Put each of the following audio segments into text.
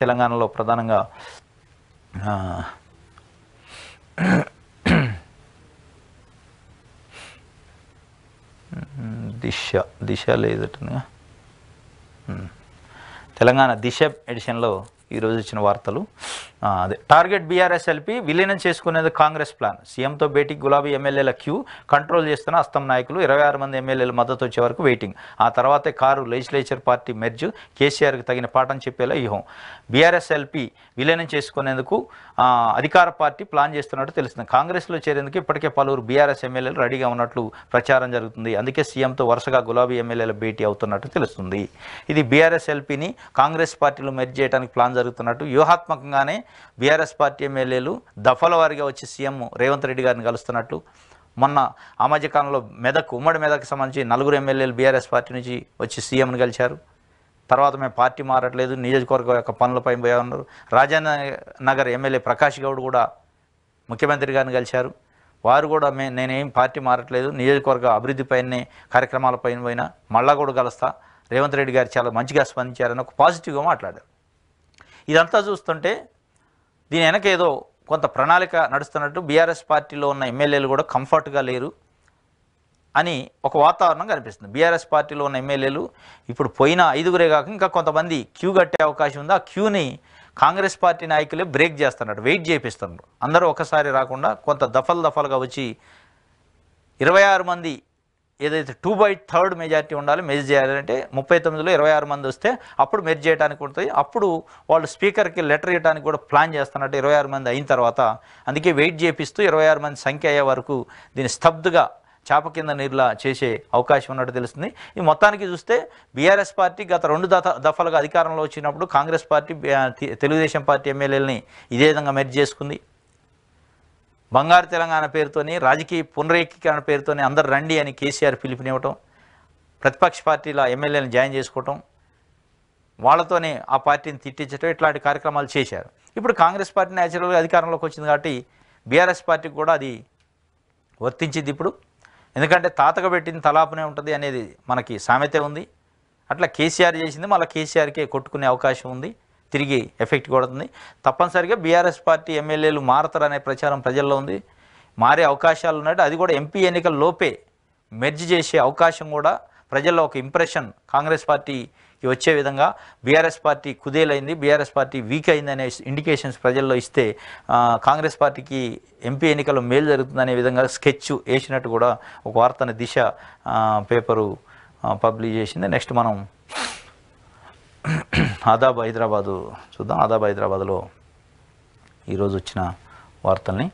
తెలంగాణలో ప్రధానంగా దిశ లేదటగా తెలంగాణ దిశ ఎడిషన్లో ఈరోజు ఇచ్చిన వార్తలు. అదే టార్గెట్ బీఆర్ఎస్ఎల్పీ విలీనం చేసుకునేది కాంగ్రెస్ ప్లాన్. సీఎంతో భేటీ, గులాబీ ఎమ్మెల్యేల క్యూ కంట్రోల్ చేస్తున్న అస్తం నాయకులు. 26 మంది ఎమ్మెల్యేలు మద్దతు వచ్చే వరకు వెయిటింగ్. ఆ తర్వాతే కారు లెజిస్లేచర్ పార్టీ మెర్జ్. కేసీఆర్కి తగిన పాఠం చెప్పేలా వ్యూహం. బీఆర్ఎస్ఎల్పీ విలీనం చేసుకునేందుకు అధికార పార్టీ ప్లాన్ చేస్తున్నట్టు తెలుస్తుంది. కాంగ్రెస్లో చేరేందుకు ఇప్పటికే పలువురు బీఆర్ఎస్ ఎమ్మెల్యేలు రెడీగా ఉన్నట్లు ప్రచారం జరుగుతుంది. అందుకే సీఎంతో వరుసగా గులాబీ ఎమ్మెల్యేల భేటీ అవుతున్నట్టు తెలుస్తుంది. ఇది బీఆర్ఎస్ఎల్పీని కాంగ్రెస్ పార్టీలో మెర్జ్ చేయడానికి ప్లాన్ జరుగుతున్నట్టు. వ్యూహాత్మకంగానే బీఆర్ఎస్ పార్టీ ఎమ్మెల్యేలు దఫల వారీగా వచ్చి సీఎం రేవంత్ రెడ్డి గారిని కలుస్తున్నట్టు. మొన్న ఆ మధ్యకాలంలో ఉమ్మడి మెదక్కి సంబంధించి 4 ఎమ్మెల్యేలు బీఆర్ఎస్ పార్టీ నుంచి వచ్చి సీఎంని కలిశారు. తర్వాత మేము పార్టీ మారట్లేదు, నియోజకవర్గం యొక్క పనులపై పోయా ఉన్నారు. రాజేంద్ర నగర్ ఎమ్మెల్యే ప్రకాష్ గౌడ్ కూడా ముఖ్యమంత్రి గారిని కలిశారు. వారు కూడా నేనేం పార్టీ మారట్లేదు, నియోజకవర్గ అభివృద్ధిపైనే కార్యక్రమాలపైన పోయినా మళ్ళా కూడా కలుస్తా, రేవంత్ రెడ్డి గారు చాలా మంచిగా స్పందించారని ఒక పాజిటివ్గా మాట్లాడారు. ఇదంతా చూస్తుంటే దీని వెనక ఏదో కొంత ప్రణాళిక నడుస్తున్నట్టు. బీఆర్ఎస్ పార్టీలో ఉన్న ఎమ్మెల్యేలు కూడా కంఫర్ట్గా లేరు అని ఒక వాతావరణం కనిపిస్తుంది. బీఆర్ఎస్ పార్టీలో ఉన్న ఎమ్మెల్యేలు ఇప్పుడు పోయిన 5గురే కాక ఇంకా కొంతమంది క్యూ కట్టే అవకాశం ఉంది. ఆ క్యూని కాంగ్రెస్ పార్టీ నాయకులే బ్రేక్ చేస్తున్నారు, వెయిట్ చేపిస్తున్నారు. అందరూ ఒకసారి రాకుండా కొంత దఫలుగా వచ్చి 26 మంది ఏదైతే 2/3 మెజార్టీ ఉండాలి, మెర్జ్ చేయాలంటే 39లో 26 మంది వస్తే అప్పుడు మెర్జ్ చేయడానికి ఉంటుంది. అప్పుడు వాళ్ళు స్పీకర్కి లెటర్ ఇవ్వడానికి కూడా ప్లాన్ చేస్తున్నట్టు 26 మంది అయిన తర్వాత. అందుకే వెయిట్ చేపిస్తూ 26 మంది సంఖ్య అయ్యే వరకు దీన్ని స్తబ్దుగా చాప కింద నీరులా చేసే అవకాశం ఉన్నట్టు తెలుస్తుంది. ఈ మొత్తానికి చూస్తే బీఆర్ఎస్ పార్టీ గత 2 దఫలుగా అధికారంలో వచ్చినప్పుడు కాంగ్రెస్ పార్టీ తెలుగుదేశం పార్టీ ఎమ్మెల్యేలని ఇదే విధంగా మెర్జ్ చేసుకుంది. బంగారు తెలంగాణ పేరుతోని, రాజకీయ పునరేకీకరణ పేరుతోని అందరు రండి అని కేసీఆర్ పిలుపునివ్వటం, ప్రతిపక్ష పార్టీల ఎమ్మెల్యేలను జాయిన్ చేసుకోవటం, వాళ్ళతోనే ఆ పార్టీని తిట్టించడం, ఇట్లాంటి కార్యక్రమాలు చేశారు. ఇప్పుడు కాంగ్రెస్ పార్టీ న్యాచురల్గా అధికారంలోకి వచ్చింది కాబట్టి బీఆర్ఎస్ పార్టీకి కూడా అది వర్తించింది ఇప్పుడు. ఎందుకంటే తాతగా పెట్టింది తలాపునే ఉంటుంది అనేది మనకి సామెతే ఉంది. అట్లా కేసీఆర్ చేసింది మళ్ళీ కేసీఆర్కే కొట్టుకునే అవకాశం ఉంది, తిరిగి ఎఫెక్ట్ కొడుతుంది. తప్పనిసరిగా బీఆర్ఎస్ పార్టీ ఎమ్మెల్యేలు మారతారనే ప్రచారం ప్రజల్లో ఉంది. మారే అవకాశాలు ఉన్నాయి. అది కూడా ఎంపీ ఎన్నికల లోపే మెర్జ్ చేసే అవకాశం కూడా ప్రజల్లో ఒక ఇంప్రెషన్ కాంగ్రెస్ పార్టీకి వచ్చే విధంగా బీఆర్ఎస్ పార్టీ కుదేలైంది, బీఆర్ఎస్ పార్టీ వీక్ అయిందనే ఇండికేషన్స్ ప్రజల్లో ఇస్తే కాంగ్రెస్ పార్టీకి ఎంపీ ఎన్నికల్లో మేలు జరుగుతుందనే విధంగా స్కెచ్ వేసినట్టు కూడా ఒక వార్తను దిశ పేపరు పబ్లిష్ చేసింది. నెక్స్ట్ మనం ఆదాబ్ హైదరాబాదు చూద్దాం. ఆదాబ్ హైదరాబాద్లో ఈరోజు వచ్చిన వార్తల్ని.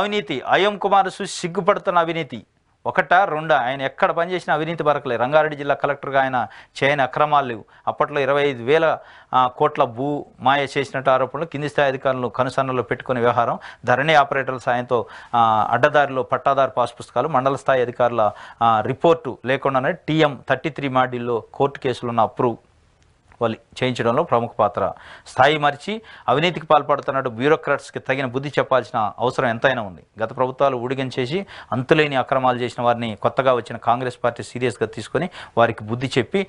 అవినీతి, అయోమ్ కుమార్ చూసి సిగ్గుపడుతున్న అవినీతి 1, 2 ఆయన ఎక్కడ పనిచేసిన అవినీతి బరకలే. రంగారెడ్డి జిల్లా కలెక్టర్గా ఆయన చేయని అక్రమాలు, అప్పట్లో 25,000 కోట్ల భూ మాయ చేసినట్టు ఆరోపణలు, కింది స్థాయి అధికారులు కనుసన్నలో పెట్టుకునే వ్యవహారం, ధరణి ఆపరేటర్ల సాయంతో అడ్డదారిలో పట్టాదారు పాస్ పుస్తకాలు, మండల స్థాయి అధికారుల రిపోర్టు లేకుండానే TM 33 మాడ్యూల్లో కోర్టు కేసులున్న అప్రూవ్ వాళ్ళు చేయించడంలో ప్రముఖ పాత్ర. స్థాయి మరిచి అవినీతికి పాల్పడుతున్నట్టు బ్యూరోక్రాట్స్కి తగిన బుద్ధి చెప్పాల్సిన అవసరం ఎంతైనా ఉంది. గత ప్రభుత్వాలు ఊడిగం చేసి అంతులేని అక్రమాలు చేసిన వారిని కొత్తగా వచ్చిన కాంగ్రెస్ పార్టీ సీరియస్గా తీసుకొని వారికి బుద్ధి చెప్పి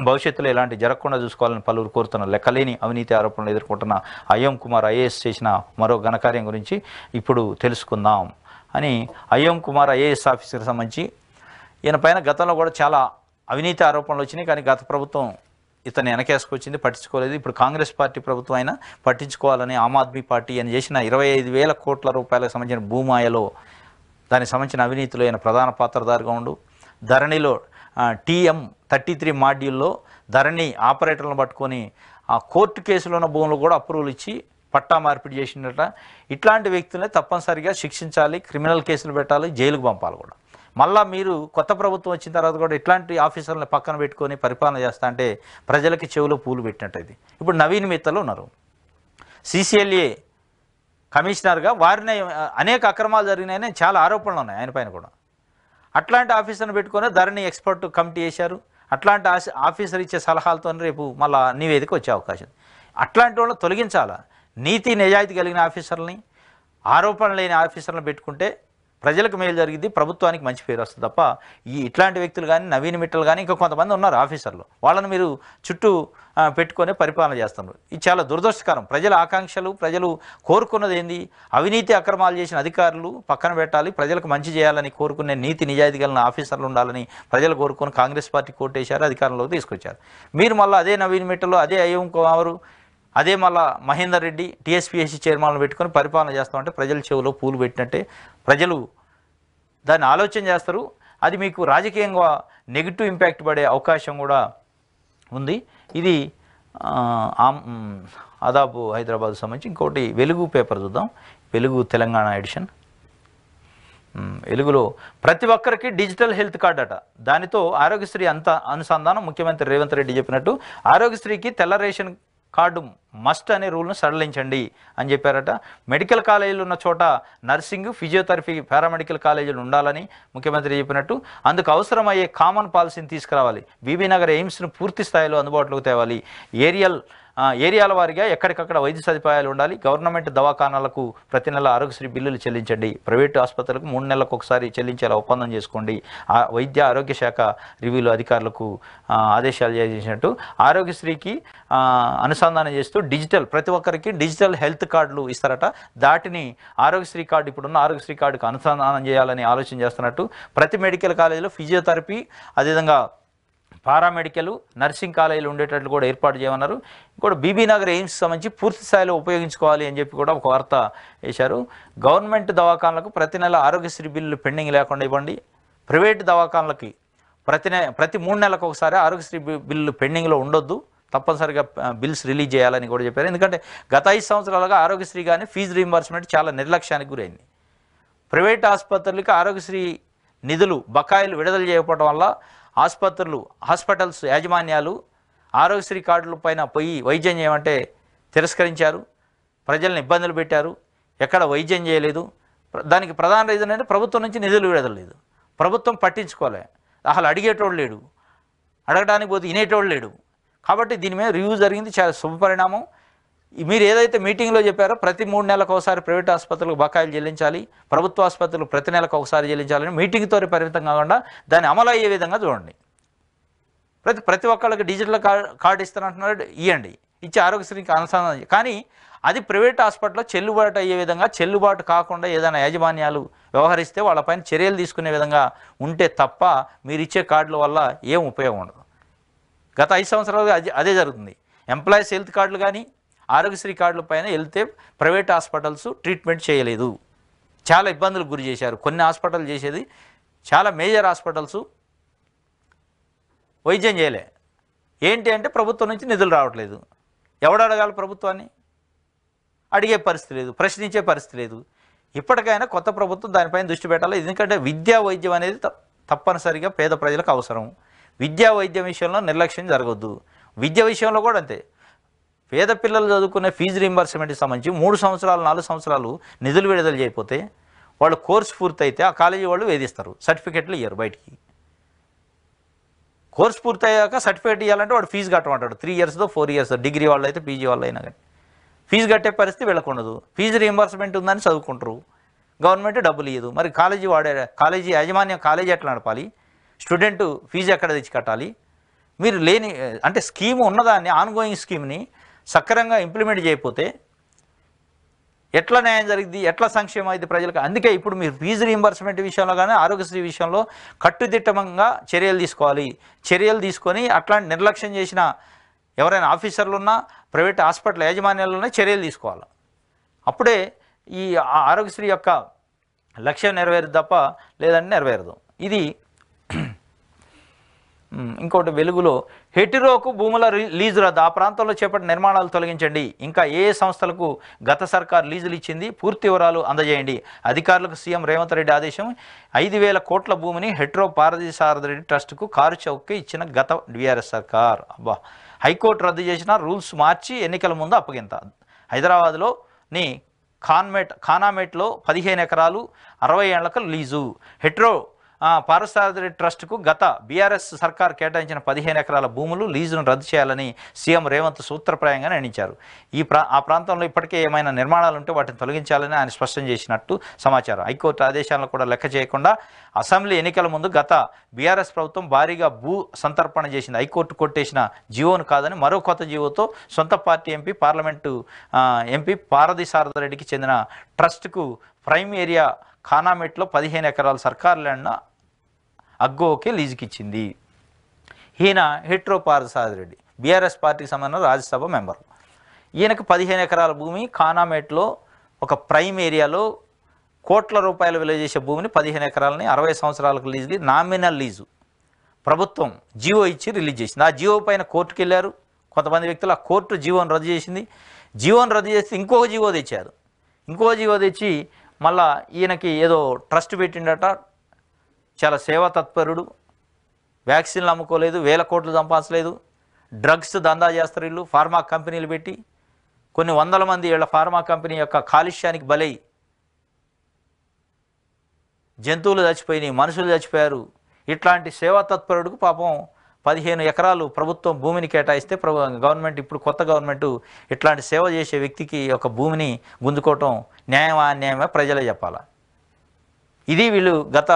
భవిష్యత్తులో ఇలాంటి జరగకుండా చూసుకోవాలని పలువురు కోరుతున్నారు. లెక్కలేని అవినీతి ఆరోపణలు ఎదుర్కొంటున్న అయోమ్ కుమార్ IAS చేసిన మరో ఘనకార్యం గురించి ఇప్పుడు తెలుసుకుందాం అని. అయోమ్ కుమార్ IAS ఆఫీసర్కి సంబంధించి ఈయన పైన గతంలో కూడా చాలా అవినీతి ఆరోపణలు వచ్చినాయి. కానీ గత ప్రభుత్వం ఇతను వెనకేసుకొచ్చింది, పట్టించుకోలేదు. ఇప్పుడు కాంగ్రెస్ పార్టీ ప్రభుత్వం అయినా పట్టించుకోవాలని ఆమ్ ఆద్మీ పార్టీ అని చేసిన 25,000 కోట్ల రూపాయలకు సంబంధించిన భూమాయలో దానికి సంబంధించిన అవినీతిలో ఆయన ప్రధాన పాత్రధారిగా ఉండు. ధరణిలో TM 33 మాడ్యూల్లో ధరణి ఆపరేటర్లను పట్టుకొని ఆ కోర్టు కేసులో ఉన్న భూములు కూడా అప్రూవల్ ఇచ్చి పట్టా మార్పిడి చేసినట్ట. ఇట్లాంటి వ్యక్తులనే తప్పనిసరిగా శిక్షించాలి, క్రిమినల్ కేసులు పెట్టాలి, జైలుకు పంపాలి కూడా. మళ్ళీ మీరు కొత్త ప్రభుత్వం వచ్చిన తర్వాత కూడా ఇట్లాంటి ఆఫీసర్లను పక్కన పెట్టుకొని పరిపాలన చేస్తా అంటే ప్రజలకి చెవులో పూలు పెట్టినట్టయితే. ఇప్పుడు నవీన్ మిత్తలు ఉన్నారు CCLA కమిషనర్గా, వారిని అనేక అక్రమాలు జరిగినాయని చాలా ఆరోపణలు ఉన్నాయి ఆయన పైన కూడా. అట్లాంటి ఆఫీసర్ని పెట్టుకొని ధరణి ఎక్స్పర్ట్ కమిటీ వేశారు. అట్లాంటి ఆఫీసర్ ఇచ్చే సలహాలతో రేపు మళ్ళీ నివేదిక వచ్చే అవకాశం. అట్లాంటి వాళ్ళని తొలగించాలా. నీతి నిజాయితీ కలిగిన ఆఫీసర్లని, ఆరోపణ లేని ఆఫీసర్లను పెట్టుకుంటే ప్రజలకు మేలు జరిగింది, ప్రభుత్వానికి మంచి పేరు వస్తుంది తప్ప ఇట్లాంటి వ్యక్తులు కానీ నవీన్ మిట్టలు కానీ ఇంకా కొంతమంది ఉన్నారు ఆఫీసర్లు, వాళ్ళని మీరు చుట్టూ పెట్టుకొని పరిపాలన చేస్తున్నారు. ఇది చాలా దురదృష్టకరం. ప్రజల ఆకాంక్షలు, ప్రజలు కోరుకున్నది ఏంది? అవినీతి అక్రమాలు చేసిన అధికారులు పక్కన పెట్టాలి, ప్రజలకు మంచి చేయాలని కోరుకునే నీతి నిజాయితీ కలిగిన ఆఫీసర్లు ఉండాలని ప్రజలు కోరుకొని కాంగ్రెస్ పార్టీ కోటేశారు, అధికారంలోకి తీసుకొచ్చారు. మీరు మళ్ళీ అదే నవీన్ మిట్టలు, అదే అయ్యం కుమారు, అదే మళ్ళా మహేందర్ రెడ్డి టీఎస్పీఎస్సీ చైర్మన్లు పెట్టుకొని పరిపాలన చేస్తామంటే ప్రజల చెవిలో పూలు పెట్టినట్టే. ప్రజలు దాన్ని ఆలోచన చేస్తారు. అది మీకు రాజకీయంగా నెగిటివ్ ఇంపాక్ట్ పడే అవకాశం కూడా ఉంది. ఇది ఆదాబు హైదరాబాద్ సంబంధించి. ఇంకోటి వెలుగు పేపర్ చూద్దాం. వెలుగు తెలంగాణ ఎడిషన్. వెలుగులో ప్రతి ఒక్కరికి డిజిటల్ హెల్త్ కార్డు అట, దానితో ఆరోగ్యశ్రీ అంత అనుసంధానం. ముఖ్యమంత్రి రేవంత్ రెడ్డి చెప్పినట్టు ఆరోగ్యశ్రీకి తెల్ల రేషన్ కార్డు మస్ట్ అనే రూల్ను సడలించండి అని చెప్పారట. మెడికల్ కాలేజీలు ఉన్న చోట నర్సింగ్, ఫిజియోథెరపీ, పారామెడికల్ కాలేజీలు ఉండాలని ముఖ్యమంత్రి చెప్పినట్టు, అందుకు అవసరమయ్యే కామన్ పాలసీని తీసుకురావాలి. బీబీనగర్ ఎయిమ్స్ను పూర్తి స్థాయిలో అందుబాటులోకి తేవాలి. ఏరియాల వారీగా ఎక్కడికక్కడ వైద్య సదుపాయాలు ఉండాలి. గవర్నమెంట్ దవాఖానాలకు ప్రతి నెల ఆరోగ్యశ్రీ బిల్లులు చెల్లించండి. ప్రైవేటు ఆసుపత్రులకు 3 నెలలకు ఒకసారి చెల్లించేలా ఒప్పందం చేసుకోండి. వైద్య ఆరోగ్య శాఖ రివ్యూలు అధికారులకు ఆదేశాలు చేసినట్టు ఆరోగ్యశ్రీకి అనుసంధానం చేస్తూ ప్రతి ఒక్కరికి డిజిటల్ హెల్త్ కార్డులు ఇస్తారట. దాటిని ఆరోగ్యశ్రీ కార్డు, ఇప్పుడున్న ఆరోగ్యశ్రీ కార్డుకు అనుసంధానం చేయాలని ఆలోచన చేస్తున్నట్టు. ప్రతి మెడికల్ కాలేజీలో ఫిజియోథెరపీ, అదేవిధంగా పారామెడికల్, నర్సింగ్ కాలేజీలు ఉండేటట్లు కూడా ఏర్పాటు చేయమన్నారు. ఇంకోటి బీబీనగర్ ఎయిమ్స్ సంబంధించి పూర్తి స్థాయిలో ఉపయోగించుకోవాలి అని చెప్పి కూడా ఒక వార్త వేశారు. గవర్నమెంట్ దవాఖానలకు ప్రతి నెల ఆరోగ్యశ్రీ బిల్లు పెండింగ్ లేకుండా ఇవ్వండి. ప్రైవేటు దవాఖానలకి ప్రతి 3 నెలలకు ఒకసారి ఆరోగ్యశ్రీ బిల్లు పెండింగ్లో ఉండొద్దు, తప్పనిసరిగా బిల్స్ రిలీజ్ చేయాలని కూడా చెప్పారు. ఎందుకంటే గత 5 సంవత్సరాలుగా ఆరోగ్యశ్రీ కానీ ఫీజు రీయింబర్స్మెంట్ చాలా నిర్లక్ష్యానికి గురైంది. ప్రైవేట్ ఆసుపత్రులకి ఆరోగ్యశ్రీ నిధులు బకాయిలు విడుదల చేయకపోవడం వల్ల హాస్పిటల్స్ యాజమాన్యాలు ఆరోగ్యశ్రీ కార్డుల పైన పోయి వైద్యం చేయమంటే తిరస్కరించారు, ప్రజల్ని ఇబ్బందులు పెట్టారు, ఎక్కడ వైద్యం చేయలేదు. దానికి ప్రధాన రీజన్ అంటే ప్రభుత్వం నుంచి నిధులు విడుదలలేదు, ప్రభుత్వం పట్టించుకోలే, అసలు అడిగేటోడు లేడు, అడగడానికి పోతే వినేటోడు లేడు. కాబట్టి దీని మీద రివ్యూ జరిగింది, చాలా శుభపరిణామం. మీరు ఏదైతే మీటింగ్లో చెప్పారో ప్రతి 3 నెలలకు ఒకసారి ప్రైవేట్ ఆసుపత్రులకు బకాయిలు చెల్లించాలి, ప్రభుత్వ ఆసుపత్రులు ప్రతి నెలకు ఒకసారి చెల్లించాలని మీటింగ్తో పరిమితం కాకుండా దాన్ని అమలు అయ్యే విధంగా చూడండి. ప్రతి ఒక్కళ్ళకి డిజిటల్ కార్డు ఇస్తానంటున్నాడు, ఇవ్వండి, ఇచ్చి ఆరోగ్యశ్రీకి అనుసంధానం. కానీ అది ప్రైవేట్ హాస్పిటల్లో చెల్లుబాటు అయ్యే విధంగా, చెల్లుబాటు కాకుండా ఏదైనా యాజమాన్యాలు వ్యవహరిస్తే వాళ్ళపైన చర్యలు తీసుకునే విధంగా ఉంటే తప్ప మీరు ఇచ్చే కార్డుల వల్ల ఏం ఉపయోగం ఉండదు. గత 5 సంవత్సరాలుగా అదే జరుగుతుంది. ఎంప్లాయీస్ హెల్త్ కార్డులు కానీ ఆరోగ్యశ్రీ కార్డుల పైన వెళ్తే ప్రైవేట్ హాస్పిటల్స్ ట్రీట్మెంట్ చేయలేదు, చాలా ఇబ్బందులకు గురి చేశారు. కొన్ని హాస్పిటల్ చేసేది, చాలా మేజర్ హాస్పిటల్స్ వైద్యం చేయలే. ఏంటి అంటే ప్రభుత్వం నుంచి నిధులు రావట్లేదు. ఎవడు అడగాలి ప్రభుత్వాన్ని? అడిగే పరిస్థితి లేదు, ప్రశ్నించే పరిస్థితి లేదు. ఇప్పటికైనా కొత్త ప్రభుత్వం దానిపైన దృష్టి పెట్టాలి. ఎందుకంటే విద్యా వైద్యం అనేది తప్పనిసరిగా పేద ప్రజలకు అవసరం. విద్యా వైద్యం విషయంలో నిర్లక్ష్యం జరగొద్దు. విద్య విషయంలో కూడా అంతే. పేద పిల్లలు చదువుకునే ఫీజు రీయింబర్స్మెంట్కి సంబంధించి 3 సంవత్సరాలు 4 సంవత్సరాలు నిధులు విడుదల చేయకపోతే వాళ్ళు కోర్సు పూర్తయితే ఆ కాలేజీ వాళ్ళు వేధిస్తారు, సర్టిఫికెట్లు ఇయ్యరు బయటికి. కోర్సు పూర్తయ్యాక సర్టిఫికేట్ ఇవ్వాలంటే వాడు ఫీజు కట్టమంటాడు. 3 ఇయర్స్దో 4 ఇయర్స్, డిగ్రీ వాళ్ళు అయితే పీజీ వాళ్ళు అయినా కానీ ఫీజు కట్టే పరిస్థితి వెళ్ళకుండదు. ఫీజు రీయింబర్స్మెంట్ ఉందని చదువుకుంటారు, గవర్నమెంట్ డబ్బులు ఇవ్వదు. మరి కాలేజీ యాజమాన్యం కాలేజీ ఎట్లా నడపాలి? స్టూడెంట్ ఫీజు ఎక్కడ తెచ్చి కట్టాలి? మీరు అంటే స్కీమ్ ఉన్నదాన్ని, ఆన్గోయింగ్ స్కీమ్ని సక్రమంగా ఇంప్లిమెంట్ చేయకపోతే ఎట్లా న్యాయం జరిగింది, ఎట్లా సంక్షేమం అయితే ప్రజలకు? అందుకే ఇప్పుడు మీరు ఫీజు రీయింబర్స్మెంట్ విషయంలో కానీ ఆరోగ్యశ్రీ విషయంలో కట్టుదిట్టంగా చర్యలు తీసుకోవాలి. చర్యలు తీసుకొని అట్లాంటి నిర్లక్ష్యం చేసిన ఎవరైనా ఆఫీసర్లు ఉన్నా, ప్రైవేట్ హాస్పిటల్ యాజమాన్యాలున్నా చర్యలు తీసుకోవాలి. అప్పుడే ఈ ఆరోగ్యశ్రీ యొక్క లక్ష్యం నెరవేరుదు తప్ప లేదంటే నెరవేరదు. ఇది ఇంకోటి వెలుగులో హెటిరోకు భూముల లీజు రద్దు, ఆ ప్రాంతంలో చేపట్టిన నిర్మాణాలు తొలగించండి. ఇంకా ఏ సంస్థలకు గత సర్కార్ లీజులు ఇచ్చింది, పూర్తి వివరాలు అందజేయండి. అధికారులకు సీఎం రేవంత్ రెడ్డి ఆదేశం. 5,000 కోట్ల భూమిని హెట్రో పార్థసారథి ట్రస్టుకు కారు చౌక్కి ఇచ్చిన గత బీఆర్ఎస్ సర్కార్. హైకోర్టు రద్దు చేసిన రూల్స్ మార్చి ఎన్నికల ముందు అప్పగింత. హైదరాబాద్లోని ఖానామేట్లో 15 ఎకరాలు 60 ఏళ్లకు లీజు. హెట్రో పారసారథి ట్రస్టుకు గత బీఆర్ఎస్ సర్కార్ కేటాయించిన 15 ఎకరాల భూములు లీజును రద్దు చేయాలని సీఎం రేవంత్ సూత్రప్రాయంగా నిర్ణయించారు. ఆ ప్రాంతంలో ఇప్పటికే ఏమైనా నిర్మాణాలు ఉంటే వాటిని తొలగించాలని ఆయన స్పష్టం చేసినట్టు సమాచారం. హైకోర్టు ఆదేశాలను కూడా లెక్క చేయకుండా అసెంబ్లీ ఎన్నికల ముందు గత బీఆర్ఎస్ ప్రభుత్వం భారీగా భూ సంతర్పణ చేసింది. హైకోర్టు కొట్టేసిన జీవోను కాదని మరో కొత్త జీవోతో సొంత party MP parliament MP Parthasarathi రెడ్డికి చెందిన ట్రస్టుకు ప్రైమ్ ఏరియా ఖానామెట్లో 15 ఎకరాల సర్కార్ ల్యాండ్ను అగ్గోకే లీజుకి ఇచ్చింది. ఈయన హెట్రో పారసారథి రెడ్డి బీఆర్ఎస్ పార్టీకి సంబంధించిన రాజ్యసభ మెంబర్. ఈయనకు 15 ఎకరాల భూమి ఖానామెట్లో ఒక ప్రైమ్ ఏరియాలో కోట్ల రూపాయలు విలువ చేసే భూమిని 15 ఎకరాలని 60 సంవత్సరాలకు లీజుకి నామినల్ లీజు ప్రభుత్వం జీవో ఇచ్చి రిలీజ్ చేసింది. ఆ జీవో పైన కోర్టుకు వెళ్ళారు కొంతమంది వ్యక్తులు. ఆ కోర్టు జీవోను రద్దు చేసింది. జీవోను రద్దు చేస్తే ఇంకొక జీవో తెచ్చారు. ఇంకో జీవో తెచ్చి మళ్ళా ఈయనకి ఏదో ట్రస్ట్ పెట్టిండట, చాలా సేవా తత్పరుడు, వ్యాక్సిన్లు అమ్ముకోలేదు, వేల కోట్లు సంపాదించలేదు, డ్రగ్స్ దందా చేస్తారు వీళ్ళు, ఫార్మా కంపెనీలు పెట్టి కొన్ని వందల మంది వీళ్ళ ఫార్మా కంపెనీ యొక్క కాలుష్యానికి బలై జంతువులు చచ్చిపోయినాయి, మనుషులు చచ్చిపోయారు. ఇట్లాంటి సేవా తత్పరుడికి పాపం 15 ఎకరాలు ప్రభుత్వం భూమిని కేటాయిస్తే గవర్నమెంట్ ఇప్పుడు కొత్త గవర్నమెంట్ ఇట్లాంటి సేవ చేసే వ్యక్తికి ఒక భూమిని గుంజుకోవటం న్యాయమా అన్యాయమా ప్రజలే చెప్పాలా. ఇది వీళ్ళు గత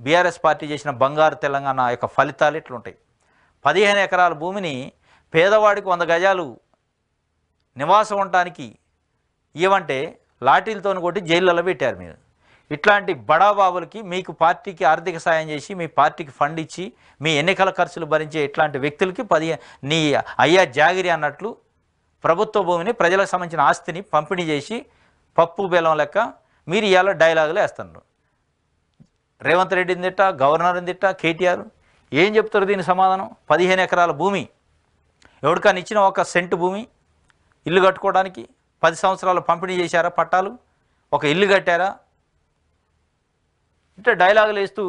బీఆర్ఎస్ పార్టీ చేసిన బంగారు తెలంగాణ యొక్క ఫలితాలు ఇట్లుంటాయి. 15 ఎకరాల భూమిని పేదవాడికి 100 గజాలు నివాసం ఉండటానికి ఇవ్వంటే లాఠీలతో కొట్టి జైళ్ళలో పెట్టారు మీరు. ఇట్లాంటి బడాబాబులకి మీకు పార్టీకి ఆర్థిక సాయం చేసి మీ పార్టీకి ఫండ్ ఇచ్చి మీ ఎన్నికల ఖర్చులు భరించే ఇట్లాంటి వ్యక్తులకి నీ అయ్యా జాగిరి అన్నట్లు ప్రభుత్వ భూమిని ప్రజలకు సంబంధించిన ఆస్తిని పంపిణీ చేసి పప్పు బెల్లం లెక్క మీరు ఇవాళ డైలాగులు వేస్తున్నారు. రేవంత్ రెడ్డిని తిట్ట, గవర్నర్ని తిట్ట, కేటీఆర్ ఏం చెప్తారు దీని సమాధానం? 15 ఎకరాల భూమి ఎవరికైనా ఇచ్చిన ఒక సెంటు భూమి ఇల్లు కట్టుకోవడానికి 10 సంవత్సరాలు పంపిణీ చేశారా? పట్టాలు ఒక ఇల్లు కట్టారా? ఇట్లా డైలాగులు వేస్తూ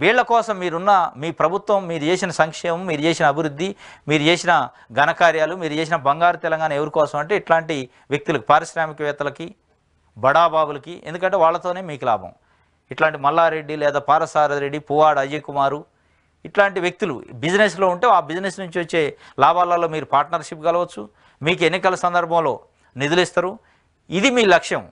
వీళ్ళ కోసం మీరున్న మీ ప్రభుత్వం మీరు చేసిన సంక్షేమం, మీరు చేసిన అభివృద్ధి, మీరు చేసిన ఘనకార్యాలు, మీరు చేసిన బంగారు తెలంగాణ ఎవరి కోసం అంటే ఇట్లాంటి వ్యక్తులకు, పారిశ్రామికవేత్తలకి, బడాబాబులకి, ఎందుకంటే వాళ్ళతోనే మీకు లాభం. ఇట్లాంటి మల్లారెడ్డి లేదా పారసారథి రెడ్డి, పువ్వాడ అజయ్ కుమారు ఇట్లాంటి వ్యక్తులు బిజినెస్లో ఉంటే ఆ బిజినెస్ నుంచి వచ్చే లాభాలలో మీరు పార్ట్నర్షిప్ కలవచ్చు, మీకు ఎన్నికల సందర్భంలో నిధులు ఇస్తారు. ఇది మీ లక్ష్యం.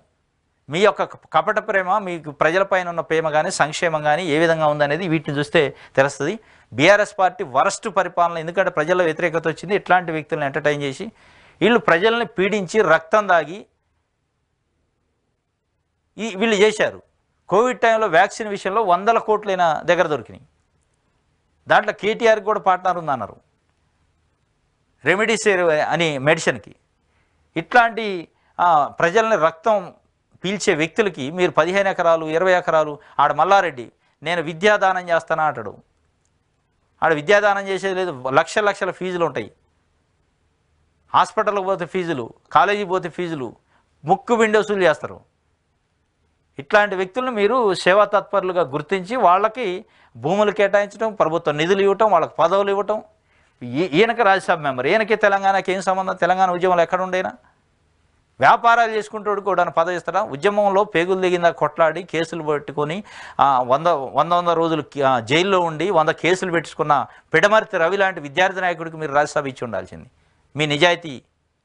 మీ యొక్క కపట ప్రేమ, మీకు ప్రజలపైన ఉన్న ప్రేమ కానీ సంక్షేమం కానీ ఏ విధంగా ఉందనేది వీటిని చూస్తే తెలుస్తుంది. బీఆర్ఎస్ పార్టీ వరస్ట్ పరిపాలన, ఎందుకంటే ప్రజల వ్యతిరేకత వచ్చింది. ఇట్లాంటి వ్యక్తులను ఎంటర్టైన్ చేసి వీళ్ళు ప్రజల్ని పీడించి రక్తం దాగి వీళ్ళు చేశారు. కోవిడ్ టైంలో వ్యాక్సిన్ విషయంలో 100 కోట్లైన దగ్గర దొరికినాయి. దాంట్లో కేటీఆర్కి కూడా పార్ట్నర్ ఉందన్నారు, రెమెడీసివిర్ అని మెడిసిన్కి. ఇట్లాంటి ప్రజల్ని రక్తం పీల్చే వ్యక్తులకి మీరు 15 ఎకరాలు 20 ఎకరాలు, ఆడ మల్లారెడ్డి నేను విద్యాదానం చేస్తానా అంటాడు. ఆడ విద్యాదానం చేసేది లేదు. లక్షల ఫీజులు ఉంటాయి. హాస్పిటల్కి పోతే ఫీజులు, కాలేజీకి పోతే ఫీజులు, ముక్కు విండోసులు చేస్తారు. ఇట్లాంటి వ్యక్తులను మీరు సేవా తత్పరులుగా గుర్తించి వాళ్ళకి భూములు కేటాయించడం, ప్రభుత్వ నిధులు ఇవ్వటం, వాళ్ళకి పదవులు ఇవ్వటం. ఈయనకి రాజ్యసభ మెంబర్, ఈయనకి తెలంగాణకి ఏం సంబంధం? తెలంగాణ ఉద్యమంలో ఎక్కడ ఉండేనా? వ్యాపారాలు చేసుకుంటూ కూడా పదవి ఇస్తాడా? ఉద్యమంలో పేగులు దిగిందా కొట్లాడి కేసులు పెట్టుకొని 100 రోజులు జైల్లో ఉండి 100 కేసులు పెట్టుకున్న పిడమర్తి రవి లాంటి విద్యార్థి నాయకుడికి మీరు రాజ్యసభ ఇచ్చి ఉండాల్సింది. మీ నిజాయితీ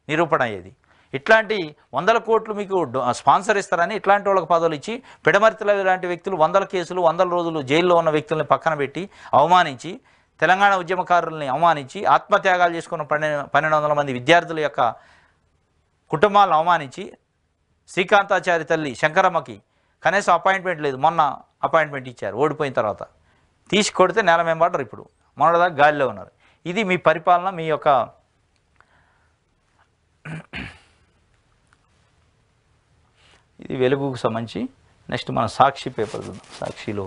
నిరూపణ అయ్యేది. ఇట్లాంటి 100 కోట్లు మీకు స్పాన్సర్ ఇస్తారని ఇట్లాంటి వాళ్ళకి పదవులు ఇచ్చి పిడమర్తి రవి లాంటి వ్యక్తులు 100 కేసులు 100 రోజులు జైల్లో ఉన్న వ్యక్తుల్ని పక్కన పెట్టి అవమానించి, తెలంగాణ ఉద్యమకారుల్ని అవమానించి, ఆత్మత్యాగాలు చేసుకున్న 1200 మంది విద్యార్థుల యొక్క కుటుంబాలను అవమానించి, శ్రీకాంతాచారి తల్లి శంకరమ్మకి కనీసం అపాయింట్మెంట్ లేదు. మొన్న అపాయింట్మెంట్ ఇచ్చారు ఓడిపోయిన తర్వాత. తీసి కొడితే నేల మేంబాటరు. ఇప్పుడు మొన్నటిదాకా గాలిలో ఉన్నారు. ఇది మీ పరిపాలన, మీ యొక్క ఇది వెలుగుకు సంబంధించి. నెక్స్ట్ మన సాక్షి పేపర్ చూద్దాం. సాక్షిలో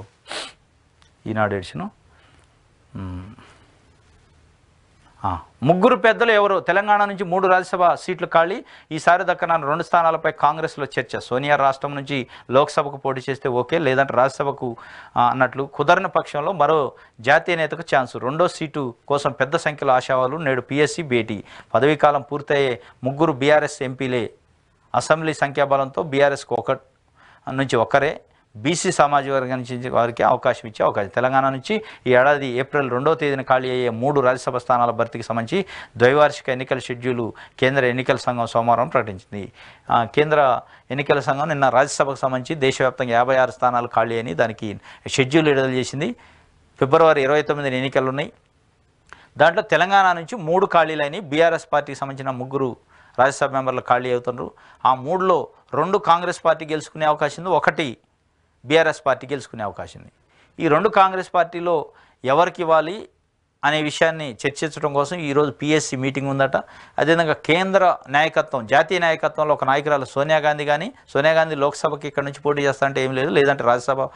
ఈనాడు ఎడిషను. ముగ్గురు పెద్దలు ఎవరు? తెలంగాణ నుంచి 3 రాజ్యసభ సీట్లు ఖాళీ. ఈసారి దక్కన 2 స్థానాలపై కాంగ్రెస్లో చర్చ. సోనియా రాష్ట్రం నుంచి లోక్సభకు పోటీ చేస్తే ఓకే, లేదంటే రాజ్యసభకు అన్నట్లు. కుదరని పక్షంలో మరో జాతీయ నేతకు ఛాన్సు. 2వ సీటు కోసం పెద్ద సంఖ్యలో ఆశావాలు. నేడు పిఎస్సి భేటీ. పదవీకాలం పూర్తయ్యే 3 బీఆర్ఎస్ ఎంపీలే. అసెంబ్లీ సంఖ్యాబలంతో బీఆర్ఎస్కు నుంచి ఒక్కరే. బీసీ సామాజిక వర్గం నుంచి వారికి అవకాశం ఇచ్చే అవకాశం. తెలంగాణ నుంచి ఈ ఏడాది ఏప్రిల్ 2వ తేదీన ఖాళీ అయ్యే 3 రాజ్యసభ స్థానాల భర్తీకి సంబంధించి ద్వైవార్షిక ఎన్నికల షెడ్యూలు కేంద్ర ఎన్నికల సంఘం సోమవారం ప్రకటించింది. కేంద్ర ఎన్నికల సంఘం నిన్న రాజ్యసభకు సంబంధించి దేశవ్యాప్తంగా 56 స్థానాలు ఖాళీ అని దానికి షెడ్యూల్ విడుదల చేసింది. ఫిబ్రవరి 29న ఎన్నికలు ఉన్నాయి. దాంట్లో తెలంగాణ నుంచి 3 ఖాళీలైన బీఆర్ఎస్ పార్టీకి సంబంధించిన 3 రాజ్యసభ మెంబర్లు ఖాళీ అవుతున్నారు. ఆ 3లో 2 కాంగ్రెస్ పార్టీ గెలుచుకునే అవకాశం ఉంది, 1 బీఆర్ఎస్ పార్టీ గెలుచుకునే అవకాశం ఉంది. ఈ 2 కాంగ్రెస్ పార్టీలో ఎవరికి ఇవ్వాలి అనే విషయాన్ని చర్చించడం కోసం ఈరోజు పిఎస్సి మీటింగ్ ఉందట. అదేవిధంగా కేంద్ర నాయకత్వం, జాతీయ నాయకత్వంలో ఒక నాయకురాలు సోనియా గాంధీ లోక్సభకి ఇక్కడ నుంచి పోటీ చేస్తా అంటే ఏం లేదు, లేదంటే రాజ్యసభ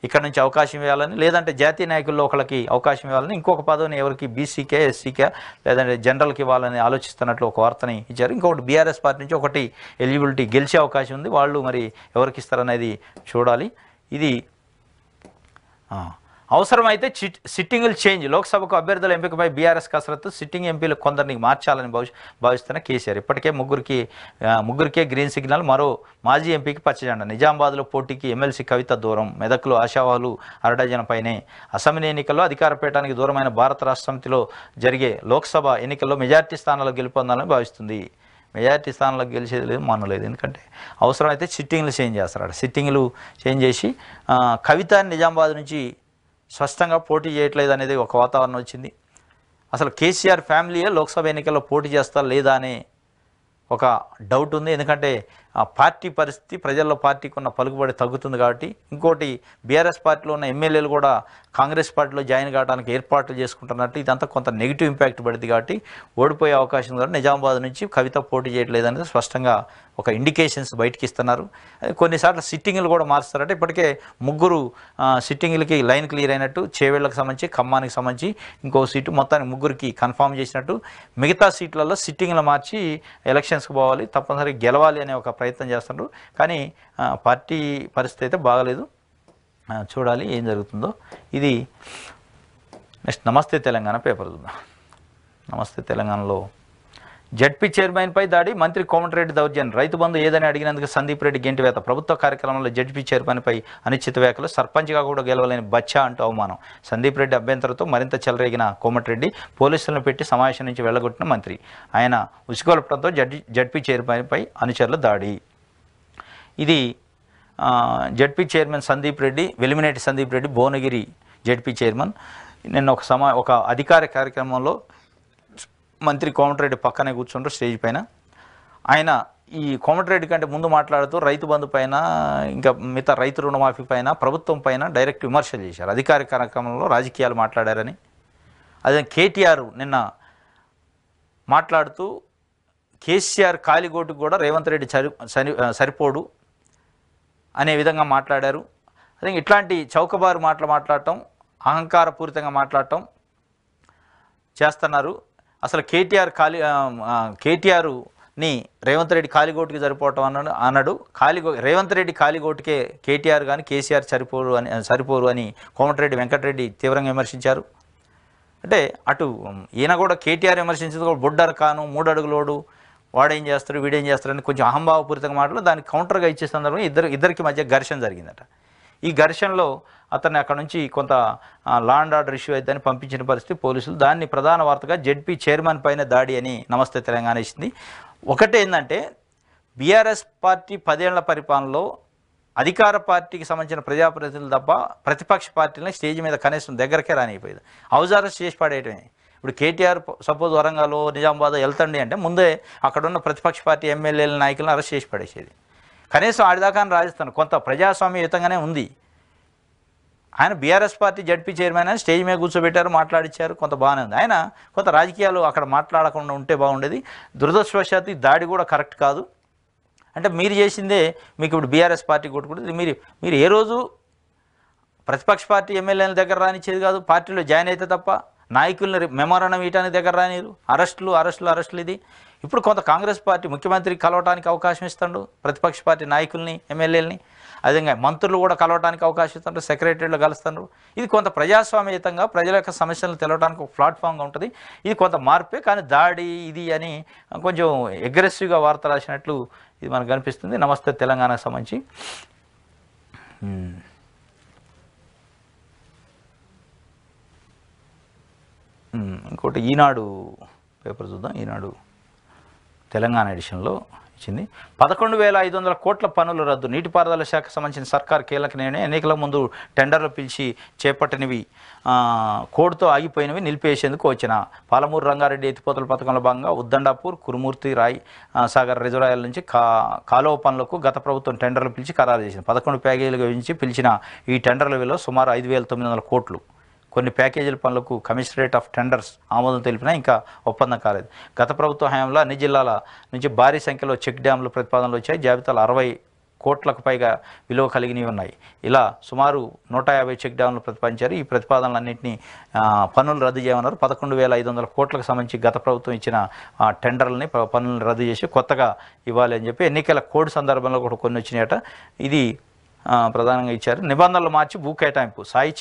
ఇక్కడ నుంచి అవకాశం ఇవ్వాలని, లేదంటే జాతీయ నాయకుల్లో ఒకరికి అవకాశం ఇవ్వాలని, ఇంకొక పదవిని ఎవరికి బీసీకే ఎస్సీకే లేదంటే జనరల్కి ఇవ్వాలని ఆలోచిస్తున్నట్లు ఒక వార్తని ఇచ్చారు. ఇంకొకటి బీఆర్ఎస్ పార్టీ నుంచి 1 ఎలిజిబిలిటీ గెలిచే అవకాశం ఉంది. వాళ్ళు మరి ఎవరికి ఇస్తారనేది చూడాలి. ఇది అవసరమైతే సిట్టింగులు చేంజ్. లోక్సభకు అభ్యర్థుల ఎంపికపై బీఆర్ఎస్ కసరత్తు. సిట్టింగ్ ఎంపీలు కొందరిని మార్చాలని భావిస్తున్న కేసీఆర్. ఇప్పటికే ముగ్గురికే గ్రీన్ సిగ్నల్. మరో మాజీ ఎంపీకి పచ్చజెండా. నిజామాబాద్లో పోటీకి ఎమ్మెల్సీ కవిత దూరం. మెదక్లో ఆశావాహులు 6 పైనే. అసెంబ్లీ ఎన్నికల్లో అధికార పీఠానికి దూరమైన భారత రాష్ట్ర సమితిలో జరిగే లోక్సభ ఎన్నికల్లో మెజార్టీ స్థానాల్లో గెలుపొందాలని భావిస్తుంది. మెజార్టీ స్థానాలకు గెలిచేది లేదు, మానలేదు. ఎందుకంటే అవసరమైతే సిట్టింగ్లు చేంజ్ చేస్తారు. సిట్టింగ్లు చేంజ్ చేసి కవిత నిజామాబాద్ నుంచి స్పష్టంగా పోటీ చేయట్లేదు అనేది ఒక వాతావరణం వచ్చింది. అసలు కేసీఆర్ ఫ్యామిలీయే లోక్సభ ఎన్నికల్లో పోటీ చేస్తా లేదా అనే ఒక డౌట్ ఉంది. ఎందుకంటే ఆ పార్టీ పరిస్థితి, ప్రజల్లో పార్టీకి ఉన్న పలుకుబడి తగ్గుతుంది కాబట్టి. ఇంకోటి బీఆర్ఎస్ పార్టీలో ఉన్న ఎమ్మెల్యేలు కూడా కాంగ్రెస్ పార్టీలో జాయిన్ కావడానికి ఏర్పాట్లు చేసుకుంటున్నట్టు ఇదంతా కొంత నెగిటివ్ ఇంపాక్ట్ పడింది కాబట్టి ఓడిపోయే అవకాశం కూడా నిజామాబాద్ నుంచి కవిత పోటీ చేయట్లేదు అనేది స్పష్టంగా ఒక ఇండికేషన్స్ బయటికి ఇస్తున్నారు. కొన్నిసార్లు సిట్టింగ్లు కూడా మారుస్తారంటే ఇప్పటికే 3 సిట్టింగ్లకి లైన్ క్లియర్ అయినట్టు. చేవేళ్లకు సంబంధించి, ఖమ్మానికి సంబంధించి ఇంకో సీటు మొత్తానికి 3కి కన్ఫామ్ చేసినట్టు. మిగతా సీట్లలో సిట్టింగ్లు మార్చి ఎలక్షన్స్కి పోవాలి, తప్పనిసరిగా గెలవాలి అనే ఒక ప్రయత్నం చేస్తున్నారు. కానీ పార్టీ పరిస్థితి అయితే బాగలేదు. చూడాలి ఏం జరుగుతుందో. ఇది నెక్స్ట్ నమస్తే తెలంగాణ పేపర్ చూద్దాం. నమస్తే తెలంగాణలో జడ్పీ చైర్మన్పై దాడి, మంత్రి కోమటిరెడ్డి దౌర్జన్యం. రైతు బంధు ఏదని అడిగినందుకు సందీప్ రెడ్డి గెంటివేత. ప్రభుత్వ కార్యక్రమంలో జడ్పీ చైర్మన్పై అనిశ్చిత వ్యాఖ్యలు. సర్పంచ్గా కూడా గెలవలేని బచ్చా అంటూ అవమానం. సందీప్ రెడ్డి అభ్యంతరంతో మరింత చెలరేగిన కోమటిరెడ్డి పోలీసులను పెట్టి సమావేశం నుంచి వెళ్లగొట్టిన మంత్రి. ఆయన ఉసిగొల్పడంతో జడ్పీ చైర్మన్పై అనుచరుల దాడి. ఇది ZP chairman Sandeep Reddy, Velimineti Sandeep Reddy, Bhuvanagiri ZP chairman. నిన్న ఒక అధికార కార్యక్రమంలో మంత్రి కోమటిరెడ్డి పక్కనే కూర్చుంటారు స్టేజ్ పైన. ఆయన ఈ కోమటిరెడ్డి కంటే ముందు మాట్లాడుతూ రైతు బంధు పైన, ఇంకా మిగతా రైతు రుణమాఫీ పైన, ప్రభుత్వం పైన డైరెక్ట్ విమర్శలు చేశారు. అధికార కార్యక్రమంలో రాజకీయాలు మాట్లాడారని. అదే కేటీఆర్ నిన్న మాట్లాడుతూ కేసీఆర్ కాలిగోటుకు కూడా రేవంత్ రెడ్డి సరిపోడు అనే విధంగా మాట్లాడారు. అదే ఇట్లాంటి చౌకబారు మాట్లాడటం, అహంకారపూరితంగా మాట్లాడటం చేస్తున్నారు. అసలు కేటీఆర్ని రేవంత్ రెడ్డి కాలిగోటుకి సరిపోవటం అన్నాడు. రేవంత్ రెడ్డి కాలిగోటుకే కేటీఆర్ కానీ కేసీఆర్ సరిపోరు అని కోమటిరెడ్డి వెంకటరెడ్డి తీవ్రంగా విమర్శించారు. అంటే అటు ఈయన కూడా కేటీఆర్ విమర్శించింది కూడా బొడ్డర్ కాను, 3 అడుగులోడు, వాడేం చేస్తాడు వీడేం చేస్తాడని కొంచెం అహంభావపూరితంగా మాటలు. దానికి కౌంటర్గా ఇచ్చే సందర్భంగా ఇద్దరికి మధ్య ఘర్షణ జరిగిందట. ఈ ఘర్షణలో అతన్ని అక్కడ నుంచి కొంత లా అండ్ ఆర్డర్ ఇష్యూ అయితేని పంపించిన పరిస్థితి పోలీసులు. దాన్ని ప్రధాన వార్తగా జడ్పీ చైర్మన్ పైన దాడి అని నమస్తే తెలంగాణ ఇచ్చింది. ఒకటే ఏంటంటే బీఆర్ఎస్ పార్టీ 10 ఏళ్ల పరిపాలనలో అధికార పార్టీకి సంబంధించిన ప్రజాప్రతినిధులు తప్ప ప్రతిపక్ష పార్టీలని స్టేజ్ మీద కనీసం దగ్గరకే రానిపోయేది. హౌస్ అరెస్ట్ చేసి పడేయటమే. ఇప్పుడు కేటీఆర్ సపోజ్ వరంగల్లో నిజామాబాద్ వెళ్తండి అంటే ముందే అక్కడున్న ప్రతిపక్ష పార్టీ ఎమ్మెల్యేల నాయకులను అరెస్ట్ చేసి పడేసేది. కనీసం ఆడిదాకా రాజస్థాన్ కొంత ప్రజాస్వామ్యయుతంగానే ఉంది. ఆయన బీఆర్ఎస్ పార్టీ జడ్పీ చైర్మన్ అని స్టేజ్ మీద కూర్చోబెట్టారు, మాట్లాడించారు, కొంత బాగానే ఉంది. ఆయన కొంత రాజకీయాలు అక్కడ మాట్లాడకుండా ఉంటే బాగుండేది. దురదృష్టవశాత్తు దాడి కూడా కరెక్ట్ కాదు. అంటే మీరు చేసిందే మీకు ఇప్పుడు బీఆర్ఎస్ పార్టీ కొట్టుకుంటుంది. మీరు ఏ రోజు ప్రతిపక్ష పార్టీ ఎమ్మెల్యేల దగ్గర రానిచ్చేది కాదు. పార్టీలో జాయిన్ అయితే తప్ప నాయకుల్ని మెమోరాండం ఇవ్వడానికి దగ్గర రానిరు. అరెస్టులు ఇది. ఇప్పుడు కొంత కాంగ్రెస్ పార్టీ ముఖ్యమంత్రి కలవటానికి అవకాశం ఇస్తాడు, ప్రతిపక్ష పార్టీ నాయకుల్ని ఎమ్మెల్యేలని. అదేవిధంగా మంత్రులు కూడా కలవటానికి అవకాశం ఇస్తారు, సెక్రటరీలు కలుస్తారు. ఇది కొంత ప్రజాస్వామ్యయుతంగా ప్రజల యొక్క సమస్యలను తెలవడానికి ఒక ప్లాట్ఫామ్గా ఉంటుంది. ఇది కొంత మార్పే. కానీ దాడి ఇది అని కొంచెం అగ్రెసివ్గా వార్త రాసినట్లు ఇది మనకు కనిపిస్తుంది. నమస్తే తెలంగాణకు సంబంధించి ఇంకోటి ఈనాడు పేపర్ చూద్దాం. ఈనాడు తెలంగాణ ఎడిషన్లో ఇచ్చింది. 11,500 కోట్ల పనుల రద్దు. నీటిపారుదల శాఖకు సంబంధించిన సర్కార్ కీలక నిర్ణయం. ఎన్నికల ముందు టెండర్లు పిలిచి చేపట్టినవి కోడ్తో ఆగిపోయినవి నిలిపేసేందుకు వచ్చిన పాలమూరు రంగారెడ్డి ఎత్తిపోతల పథకంలో భాగంగా ఉద్దండాపూర్, కురుమూర్తి, రాయ్ సాగర్ రిజర్వాయర్ల నుంచి కాలువ పనులకు గత ప్రభుత్వం టెండర్లు పిలిచి ఖరారు చేసింది. 11 ప్యాకేజీలుగా నుంచి పిలిచిన ఈ టెండర్ల విలువ సుమారు 5,900 కోట్లు. కొన్ని ప్యాకేజీల పనులకు కమిషనరేట్ ఆఫ్ టెండర్స్ ఆమోదం తెలిపినా ఇంకా ఒప్పందం కాలేదు. గత ప్రభుత్వ హయాంలో అన్ని జిల్లాల నుంచి భారీ సంఖ్యలో చెక్ డ్యాంలు ప్రతిపాదనలు వచ్చాయి. జాబితాలో 60 కోట్లకు పైగా విలువ కలిగినవి ఉన్నాయి. ఇలా సుమారు 150 చెక్ డ్యాంలు ప్రతిపాదించారు. ఈ ప్రతిపాదనలన్నింటినీ పన్నులు రద్దు చేయమన్నారు. 11,500 కోట్లకు సంబంధించి గత ప్రభుత్వం ఇచ్చిన టెండర్లని పన్నులను రద్దు చేసి కొత్తగా ఇవ్వాలి అని చెప్పి ఎన్నికల కోడ్ సందర్భంలో కూడా కొన్ని వచ్చినాయట. ఇది ప్రధానంగా ఇచ్చారు. నిబంధనలు మార్చి భూ కేటాయింపు. సాయి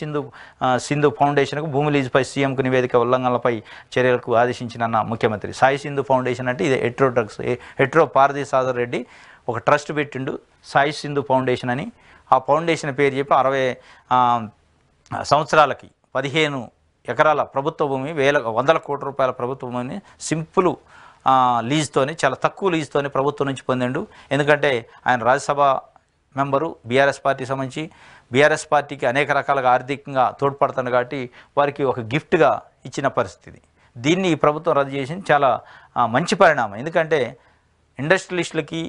సింధు ఫౌండేషన్కు భూమి లీజుపై సీఎంకు నివేదిక ఉల్లంఘనలపై చర్యలకు ఆదేశించిన ముఖ్యమంత్రి. సాయి సింధు ఫౌండేషన్ అంటే ఇది హెట్రో పార్థసారథి రెడ్డి ఒక ట్రస్ట్ పెట్టిండు సాయి సింధు ఫౌండేషన్ అని. ఆ ఫౌండేషన్ పేరు చెప్పి 60 సంవత్సరాలకి 15 ఎకరాల ప్రభుత్వ భూమి, 100 కోట్ల రూపాయల ప్రభుత్వ భూమిని సింపుల్ లీజుతోని, చాలా తక్కువ లీజుతోని ప్రభుత్వం నుంచి పొందిండు. ఎందుకంటే ఆయన రాజ్యసభ మెంబరు, బీఆర్ఎస్ పార్టీ సంబంధించి బీఆర్ఎస్ పార్టీకి అనేక రకాలుగా ఆర్థికంగా తోడ్పడుతుంది కాబట్టి వారికి ఒక గిఫ్ట్గా ఇచ్చిన పరిస్థితి. దీన్ని ఈ ప్రభుత్వం రద్దు చేసింది. చాలా మంచి పరిణామం. ఎందుకంటే ఇండస్ట్రియలిస్టులకి,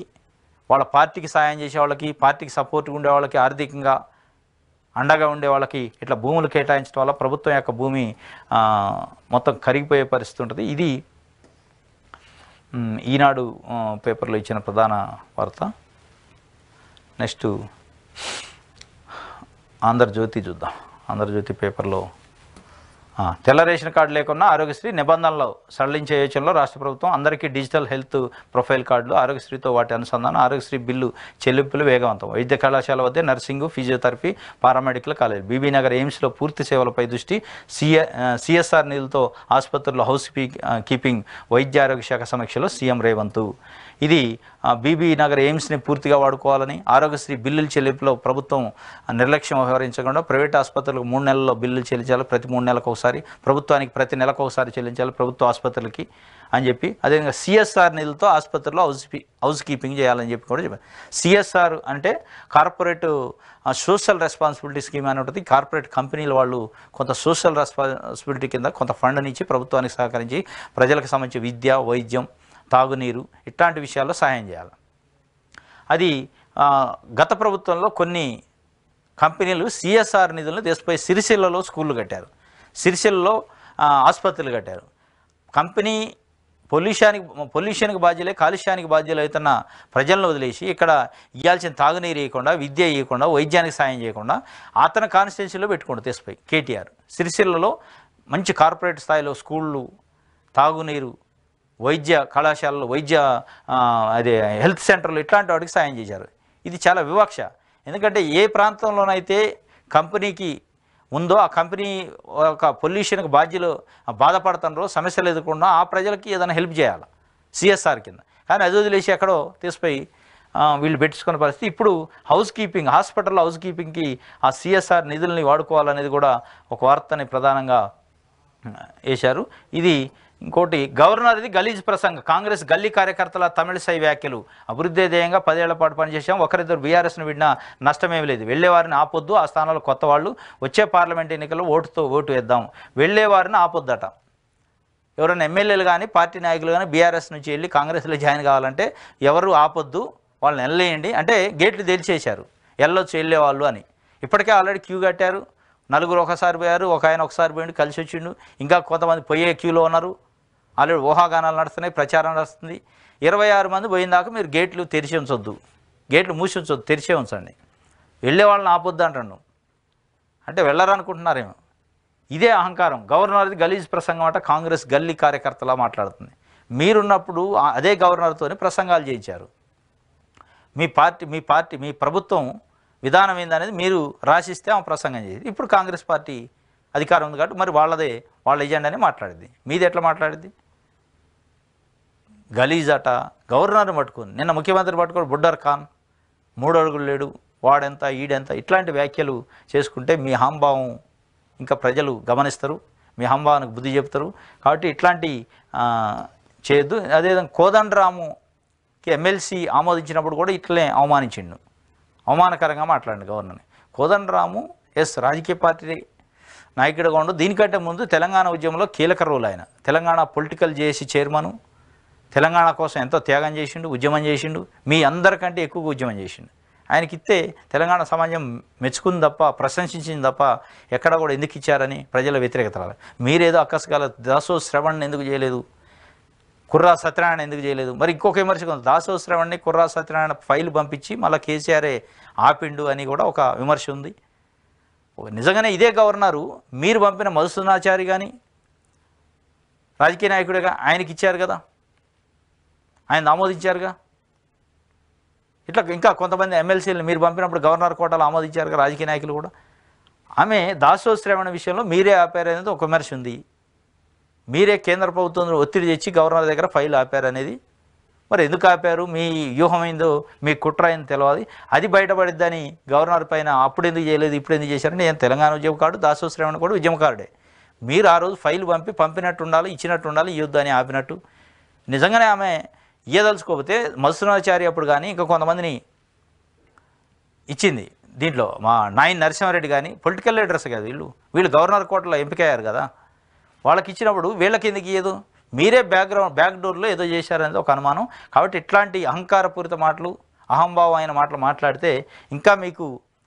వాళ్ళ పార్టీకి సాయం చేసే వాళ్ళకి, పార్టీకి సపోర్ట్గా ఉండే వాళ్ళకి, ఆర్థికంగా అండగా ఉండే వాళ్ళకి ఇట్లా భూములు కేటాయించడం వల్ల ప్రభుత్వం యొక్క భూమి మొత్తం కరిగిపోయే పరిస్థితి ఉంటుంది. ఇది ఈనాడు పేపర్లో ఇచ్చిన ప్రధాన వార్త. నెక్స్ట్ ఆంధ్రజ్యోతి చూద్దాం. ఆంధ్రజ్యోతి పేపర్లో తెల్ల రేషన్ కార్డు లేకున్నా ఆరోగ్యశ్రీ నిబంధనలు సడలించే యోచనలో రాష్ట్ర ప్రభుత్వం. అందరికీ డిజిటల్ హెల్త్ ప్రొఫైల్ కార్డులు, ఆరోగ్యశ్రీతో వాటి అనుసంధానం, ఆరోగ్యశ్రీ బిల్లు చెల్లింపులు వేగవంతం. వైద్య కళాశాల వద్ద nursing, physiotherapy, paramedical college. Bibi Nagar ఎయిమ్స్లో పూర్తి సేవలపై దృష్టి. సిఎస్ఆర్ నిధులతో ఆసుపత్రుల్లో హౌస్ కీపింగ్. వైద్య ఆరోగ్య శాఖ సమీక్షలో సీఎం రేవంత్. ఇది బీబీ నగర్ ఎయిమ్స్ని పూర్తిగా వాడుకోవాలని, ఆరోగ్యశ్రీ బిల్లుల చెల్లింపులో ప్రభుత్వం నిర్లక్ష్యం వ్యవహరించకుండా ప్రైవేట్ ఆసుపత్రులకు 3 నెలల్లో బిల్లులు చెల్లించాలి. ప్రతి 3 నెలలకు ఒకసారి, ప్రభుత్వానికి ప్రతి నెలకు ఒకసారి చెల్లించాలి ప్రభుత్వ ఆసుపత్రులకి అని చెప్పి. అదేవిధంగా సిఎస్ఆర్ నిధులతో ఆసుపత్రుల్లో హౌస్ కీపింగ్ చేయాలని చెప్పి కూడా చెప్పారు. సిఎస్ఆర్ అంటే కార్పొరేట్ సోషల్ రెస్పాన్సిబిలిటీ స్కీమ్ అని ఉంటుంది. కార్పొరేట్ కంపెనీల వాళ్ళు కొంత సోషల్ రెస్పాన్సిబిలిటీ కింద కొంత ఫండ్ని ఇచ్చి ప్రభుత్వానికి సహకరించి ప్రజలకు సంబంధించి విద్య, వైద్యం, తాగునీరు ఇట్లాంటి విషయాల్లో సహాయం చేయాలి. అది గత ప్రభుత్వంలో కొన్ని కంపెనీలు సిఎస్ఆర్ నిధులను తీసుకుపోయి సిరిసిల్లలో స్కూళ్ళు కట్టారు, సిరిసిల్లలో ఆసుపత్రులు కట్టారు. కంపెనీ పొల్యూషన్కి బాధ్యులే, కాలుష్యానికి బాధ్యులు అవుతున్న ప్రజలను వదిలేసి ఇక్కడ ఇవ్వాల్సిన తాగునీరు ఇవ్వకుండా, విద్య ఇవ్వకుండా, వైద్యానికి సాయం చేయకుండా అతని కాన్స్టిట్యున్సీలో పెట్టుకోండి తీసుకుపోయి కేటీఆర్. సిరిసిల్లలో మంచి కార్పొరేట్ స్థాయిలో స్కూళ్ళు, తాగునీరు, వైద్య కళాశాలలు, అదే హెల్త్ సెంటర్లు ఇట్లాంటి వాటికి సాయం చేశారు. ఇది చాలా వివక్ష. ఎందుకంటే ఏ ప్రాంతంలోనైతే కంపెనీకి ఉందో ఆ కంపెనీ ఒక పొల్యూషన్కి బాధపడుతున్నారో, సమస్యలు ఎదుర్కొన్నా ఆ ప్రజలకి ఏదైనా హెల్ప్ చేయాలి సిఎస్ఆర్ కింద. కానీ అది వదిలేసి ఎక్కడో తీసుకుపోయి వీళ్ళు పెట్టుకునే పరిస్థితి. ఇప్పుడు హౌస్ కీపింగ్, హాస్పిటల్లో హౌస్ కీపింగ్కి ఆ సిఎస్ఆర్ నిధుల్ని వాడుకోవాలనేది కూడా ఒక వార్తని ప్రధానంగా వేశారు. ఇది ఇంకోటి గవర్నర్ది గలీజ్ ప్రసంగం. కాంగ్రెస్ గల్లీ కార్యకర్తల తమిళసై వ్యాఖ్యలు. అభివృద్ధి ధ్యేయంగా 10 ఏళ్ల పాటు పనిచేసాం, ఒకరిద్దరు బీఆర్ఎస్ను విడినా నష్టమేమి లేదు. వెళ్లేవారిని ఆపొద్దు, ఆ స్థానంలో కొత్త వాళ్ళు వచ్చే పార్లమెంట్ ఎన్నికల్లో ఓటు వేద్దాం. వెళ్లేవారిని ఆపొద్దట. ఎవరైనా ఎమ్మెల్యేలు కానీ పార్టీ నాయకులు కానీ బీఆర్ఎస్ నుంచి వెళ్ళి కాంగ్రెస్లో జాయిన్ కావాలంటే ఎవరు ఆపొద్దు, వాళ్ళని వెళ్ళేయండి అంటే గేట్లు తెలిసేశారు, వెళ్ళొచ్చు వెళ్ళేవాళ్ళు అని. ఇప్పటికే ఆల్రెడీ క్యూ కట్టారు. 4 ఒకసారి పోయారు, ఒక ఆయన ఒకసారి పోయిండు, కలిసి వచ్చిండు. ఇంకా కొంతమంది పోయే క్యూలో ఉన్నారు. ఆల్రెడీ ఊహాగానాలు నడుస్తున్నాయి, ప్రచారం నడుస్తుంది. 26 మంది పోయిన దాకా మీరు గేట్లు తెరిచి ఉంచొద్దు, గేట్లు మూసి ఉంచొద్దు, తెరిచే ఉంచండి. వెళ్ళే వాళ్ళని ఆపొద్దు అంటాను. అంటే వెళ్ళరనుకుంటున్నారేమో. ఇదే అహంకారం. గవర్నర్ది గలీజ్ ప్రసంగం అంటే కాంగ్రెస్ గల్లీ కార్యకర్తలా మాట్లాడుతుంది. మీరున్నప్పుడు అదే గవర్నర్తోనే ప్రసంగాలు చేయించారు. మీ ప్రభుత్వం విధానం ఏందనేది మీరు రాసిస్తే ఆమె ప్రసంగం చేసేది. ఇప్పుడు కాంగ్రెస్ పార్టీ అధికారం ఉంది కాబట్టి మరి వాళ్ళ ఎజెండానే మాట్లాడింది. మీది ఎట్లా మాట్లాడింది? గలీజ్ అట. గవర్నర్ని పట్టుకుని నిన్న ముఖ్యమంత్రి పట్టుకొని బుడ్డర్ ఖాన్ 3 అడుగులు లేడు, వాడెంత ఈడెంత ఇట్లాంటి వ్యాఖ్యలు చేసుకుంటే మీ హాంభావం ఇంకా ప్రజలు గమనిస్తారు, మీ హాంభావానికి బుద్ధి చెప్తారు. కాబట్టి ఇట్లాంటి చేయొద్దు. అదేవిధంగా కోదండరాముకి ఎమ్మెల్సీ ఆమోదించినప్పుడు కూడా ఇట్లనే అవమానించిండు, అవమానకరంగా మాట్లాడిండు గవర్నర్ని. కోదండరాము రాజకీయ పార్టీ నాయకుడిగా ఉండు. దీనికంటే ముందు తెలంగాణ ఉద్యమంలో కీలక రోల్ ఆయన. Telangana political JAC chairman, Telangana కోసం ఎంతో త్యాగం చేసిండు, ఉద్యమం చేసిండు. మీ అందరికంటే ఎక్కువగా ఉద్యమం చేసిండు. ఆయనకి ఇస్తే తెలంగాణ సమాజం మెచ్చుకుంది తప్ప, ప్రశంసించింది తప్ప ఎక్కడ కూడా ఎందుకు ఇచ్చారని ప్రజల వ్యతిరేకత రాలేదు. మీరేదో అక్కసకాల దాసో శ్రవణ్ ఎందుకు చేయలేదు, కుర్రా సత్యనారాయణ ఎందుకు చేయలేదు? మరి ఇంకొక విమర్శ ఉంది, దాసో శ్రవణ్ని కుర్రా సత్యనారాయణ ఫైల్ పంపించి మళ్ళీ కేసీఆరే ఆపిండు అని కూడా ఒక విమర్శ ఉంది. నిజంగానే ఇదే గవర్నరు మీరు పంపిన మధుసూదనాచారి కానీ రాజకీయ నాయకుడిగా ఆయనకి ఇచ్చారు కదా, ఆయన ఆమోదించారుగా. ఇట్లా ఇంకా కొంతమంది ఎమ్మెల్సీలు మీరు పంపినప్పుడు గవర్నర్ కోటాలు ఆమోదించారుగా రాజకీయ నాయకులు కూడా. ఆమె దాసో శ్రవణ విషయంలో మీరే ఆపారు అనేది ఒక విమర్శ ఉంది. మీరే కేంద్ర ప్రభుత్వం ఒత్తిడి తెచ్చి గవర్నర్ దగ్గర ఫైల్ ఆపారు అనేది. మరి ఎందుకు ఆపారు, మీ వ్యూహం ఏందో, మీ కుట్ర అయిందో తెలియదు. అది బయటపడిద్దని గవర్నర్ పైన అప్పుడు ఎందుకు చేయలేదు, ఇప్పుడు ఎందుకు చేశారంటే నేను తెలంగాణ ఉద్యమకారుడు, దాసో శ్రవణ కూడా ఉద్యమకారుడే. మీరు ఆ రోజు ఫైల్ పంపినట్టు ఉండాలి, ఇచ్చినట్టు ఉండాలి, ఇవ్వద్దు అని ఆపినట్టు. నిజంగానే ఆమె ఇయ్యదలుచుకోకపోతే మధుసూదనాచారి అప్పుడు కానీ ఇంకా కొంతమందిని ఇచ్చింది. దీంట్లో మా నాయన్ నరసింహారెడ్డి కానీ పొలిటికల్ లీడర్స్ కదా వీళ్ళు గవర్నర్ కోటలో ఎంపికయ్యారు కదా, వాళ్ళకి ఇచ్చినప్పుడు వీళ్ళకి ఎందుకు ఇయ్యదు? మీరే బ్యాక్ డోర్లో ఏదో చేశారనేది ఒక అనుమానం. కాబట్టి ఇట్లాంటి అహంకారపూరిత మాటలు, అహంభావం అయిన మాటలు మాట్లాడితే ఇంకా మీకు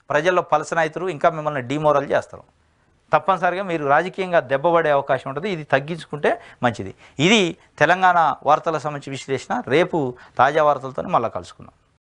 ప్రజల్లో పలసనైతురు, ఇంకా మిమ్మల్ని డిమోరల్ చేస్తారు. తప్పనిసరిగా మీరు రాజకీయంగా దెబ్బపడే అవకాశం ఉంటుంది. ఇది తగ్గించుకుంటే మంచిది. ఇది తెలంగాణ వార్తల సంబంధించి విశ్లేషణ. రేపు తాజా వార్తలతో మళ్ళీ కలుసుకుందాం.